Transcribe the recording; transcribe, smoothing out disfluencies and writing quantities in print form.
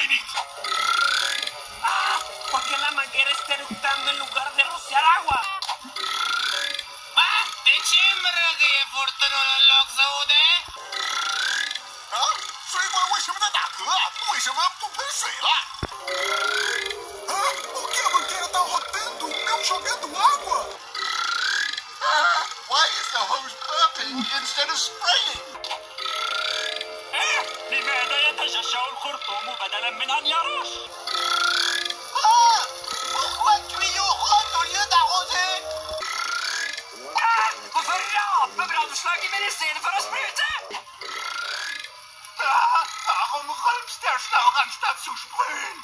vite! ¡Ah! ¿Por qué la manguera está eructando en lugar de rociar agua? De ce îmbrăgăie furtunul în loc să ude? 啊，水管为什么在打嗝？为什么不喷水了？啊，por que a mangueira está rodando e não jogando água? Why is the hose burping instead of spraying? لماذا يتجشأ الخرطوم بدلا من أن يرش؟ Pourquoi le tuyau rote au lieu d'arroser? Varför rapar brandslagen i stedet för att spruta? Warum räumst der Schlauch anstatt zu sprühen?